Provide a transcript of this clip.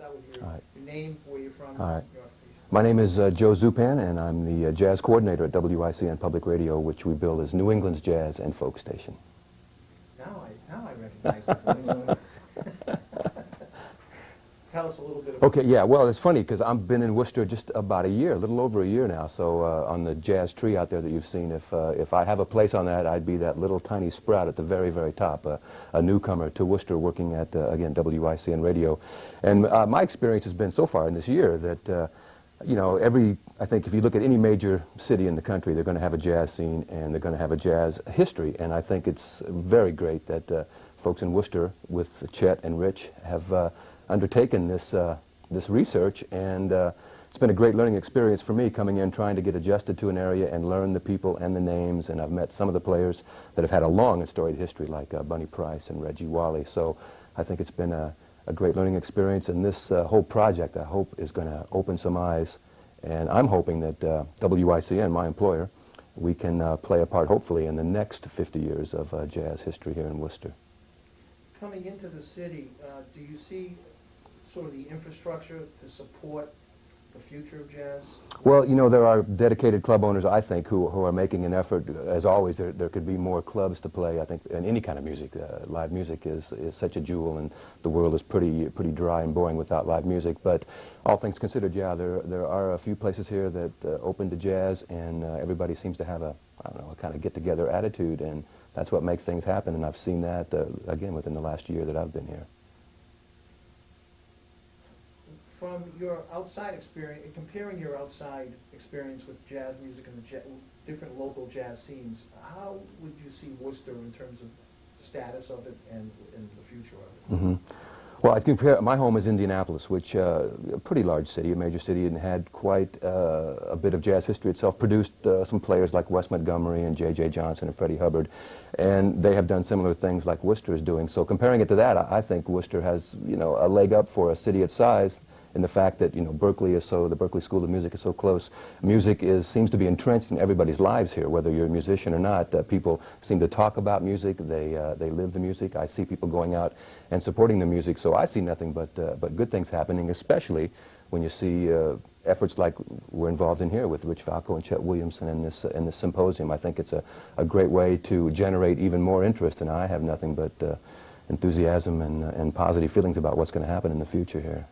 start with All right. your name, where you're from, All right. your occupation. My name is Joe Zupan, and I'm the jazz coordinator at WICN Public Radio, which we bill as New England's jazz and folk station. Now I recognize the voice. Tell us a little bit about Okay, yeah, well, it's funny because I've been in Worcester just about a year, a little over a year now. So on the jazz tree out there that you've seen, if I have a place on that, I'd be that little tiny sprout at the very, very top, a newcomer to Worcester working at, again, WICN Radio. And my experience has been so far in this year that, you know, I think if you look at any major city in the country, they're going to have a jazz scene and they're going to have a jazz history. And I think it's very great that folks in Worcester with Chet and Rich have undertaken this research, and it's been a great learning experience for me coming in, trying to get adjusted to an area and learn the people and the names, and I've met some of the players that have had a long and storied history like Bunny Price and Reggie Wally, so I think it's been a great learning experience, and this whole project I hope is going to open some eyes, and I'm hoping that WICN, my employer, we can play a part hopefully in the next 50 years of jazz history here in Worcester. coming into the city, do you see sort of the infrastructure to support the future of jazz? Well, you know, there are dedicated club owners, I think, who are making an effort. As always, there could be more clubs to play, I think, in any kind of music. Live music is such a jewel, and the world is pretty dry and boring without live music. But all things considered, yeah, there are a few places here that open to jazz, and everybody seems to have a kind of get-together attitude, and that's what makes things happen, and I've seen that, again, within the last year that I've been here. From your outside experience, comparing your outside experience with jazz music and the different local jazz scenes, how would you see Worcester in terms of status of it and the future of it? Mm-hmm. Well, I'd compare, my home is Indianapolis, which a pretty large city, a major city, and had quite a bit of jazz history itself, produced some players like Wes Montgomery and J.J. Johnson and Freddie Hubbard, and they have done similar things like Worcester is doing. So comparing it to that, I think Worcester has, you know, a leg up for a city its size, in the fact that, you know, Berkeley is the Berkeley School of Music is so close. Music seems to be entrenched in everybody's lives here, whether you're a musician or not. People seem to talk about music. They live the music. I see people going out and supporting the music. So I see nothing but good things happening, especially when you see efforts like we're involved in here with Rich Falco and Chet Williamson in this symposium. I think it's a great way to generate even more interest, and I have nothing but enthusiasm and positive feelings about what's going to happen in the future here.